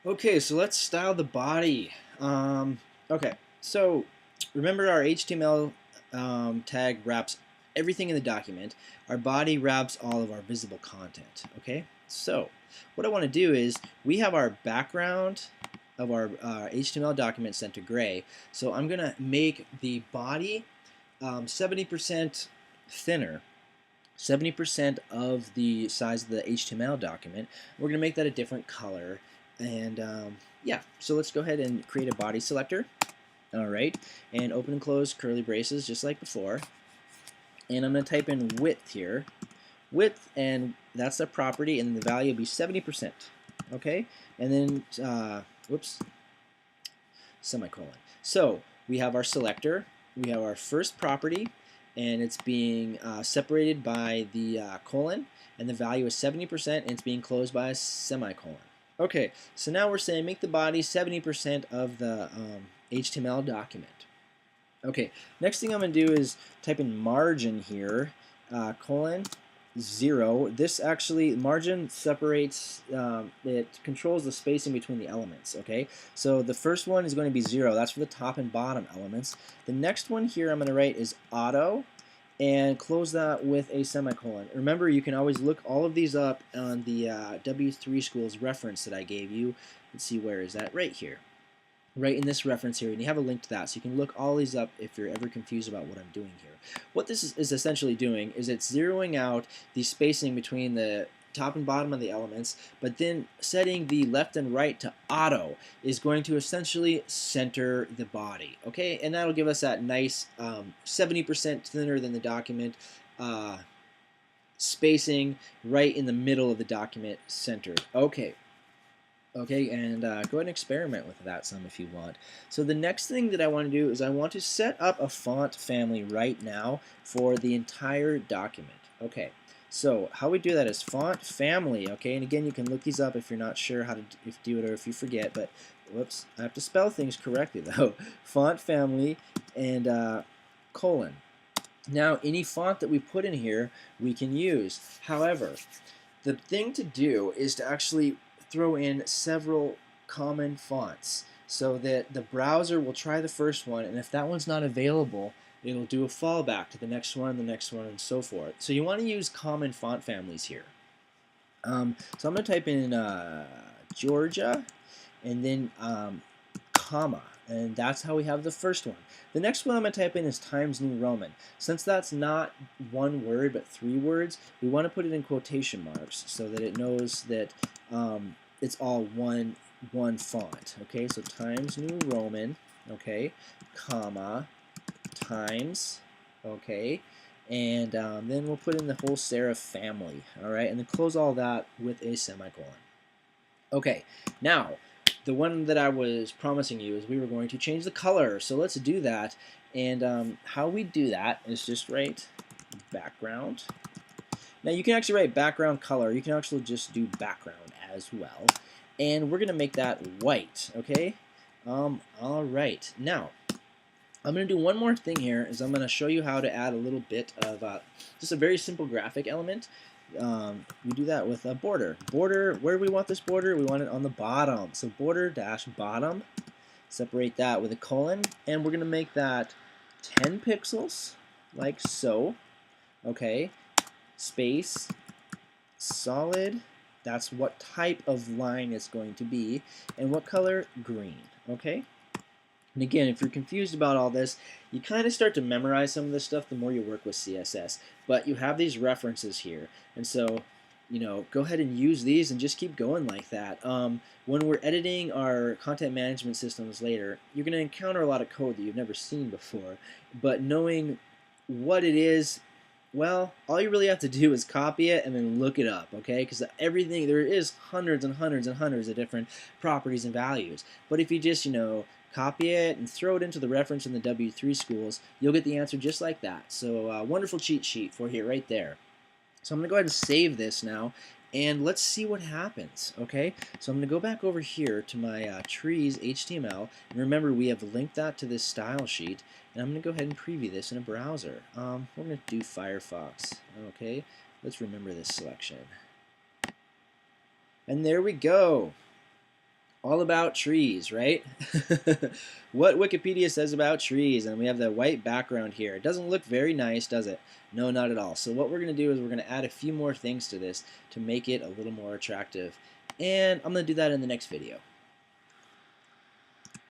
Okay, so let's style the body. Okay, so remember our HTML tag wraps everything in the document. Our body wraps all of our visible content. Okay, so what I want to do is we have our background of our HTML document set to gray. So I'm going to make the body 70% thinner. 70% of the size of the HTML document. We're going to make that a different color. And yeah, so let's go ahead and create a body selector. All right, and open and close curly braces just like before. And I'm going to type in width here. Width, and that's the property, and the value will be 70%. Okay, and then, whoops, semicolon. So we have our selector, we have our first property, and it's being separated by the colon, and the value is 70%, and it's being closed by a semicolon. Okay, so now we're saying make the body 70% of the HTML document. Okay, next thing I'm going to do is type in margin here, colon, 0. This actually, margin separates, it controls the spacing between the elements, okay? So the first one is going to be 0. That's for the top and bottom elements. The next one here I'm going to write is auto, and close that with a semicolon. Remember, you can always look all of these up on the W3 Schools reference that I gave you. Let's see, where is that? Right here. Right in this reference here, and you have a link to that, so you can look all these up if you're ever confused about what I'm doing here. What this is essentially doing is it's zeroing out the spacing between the top and bottom of the elements, but then setting the left and right to auto is going to essentially center the body, okay? And that'll give us that nice 70% thinner than the document spacing right in the middle of the document centered. Okay. Okay, and go ahead and experiment with that some if you want. So the next thing that I want to do is I want to set up a font family right now for the entire document. Okay, so how we do that is font family, okay, and again you can look these up if you're not sure how to do it or if you forget, but whoops, I have to spell things correctly though. Font family and colon. Now any font that we put in here we can use. However, the thing to do is to actually throw in several common fonts so that the browser will try the first one, and if that one's not available, it'll do a fallback to the next one, and so forth. So you want to use common font families here. So I'm going to type in Georgia, and then comma, and that's how we have the first one. The next one I'm going to type in is Times New Roman. Since that's not one word but 3 words, we want to put it in quotation marks so that it knows that it's all one font. Okay, so Times New Roman, okay, comma, Times, okay, and then we'll put in the whole serif family, all right, and then close all that with a semicolon. Okay, now the one that I was promising you is we were going to change the color, so let's do that. And how we do that is just write background. Now you can actually write background color. You can actually just do background as well, and we're gonna make that white. Okay. All right. Now I'm going to do one more thing here is I'm going to show you how to add a little bit of just a very simple graphic element. We do that with a border. Border, where do we want this border? We want it on the bottom. So border dash bottom, separate that with a colon, and we're going to make that 10 pixels, like so. Okay, space, solid, that's what type of line it's going to be, and what color? Green. Okay. And again, if you're confused about all this, you kind of start to memorize some of this stuff the more you work with CSS. But you have these references here. And so, go ahead and use these and just keep going like that. When we're editing our content management systems later, you're going to encounter a lot of code that you've never seen before. But knowing what it is, well, all you really have to do is copy it and then look it up, okay? Because everything, there is hundreds and hundreds and hundreds of different properties and values. But if you just, copy it and throw it into the reference in the W3 schools, you'll get the answer just like that. So wonderful cheat sheet for you right there. So I'm going to go ahead and save this now, and let's see what happens, okay? So I'm going to go back over here to my trees HTML, and remember we have linked that to this style sheet, and I'm going to go ahead and preview this in a browser. We're going to do Firefox, okay? Let's remember this selection. And there we go. all about trees, right? What Wikipedia says about trees, and we have the white background here. It doesn't look very nice, does it? No, not at all. So what we're going to do is we're going to add a few more things to this to make it a little more attractive. And I'm going to do that in the next video.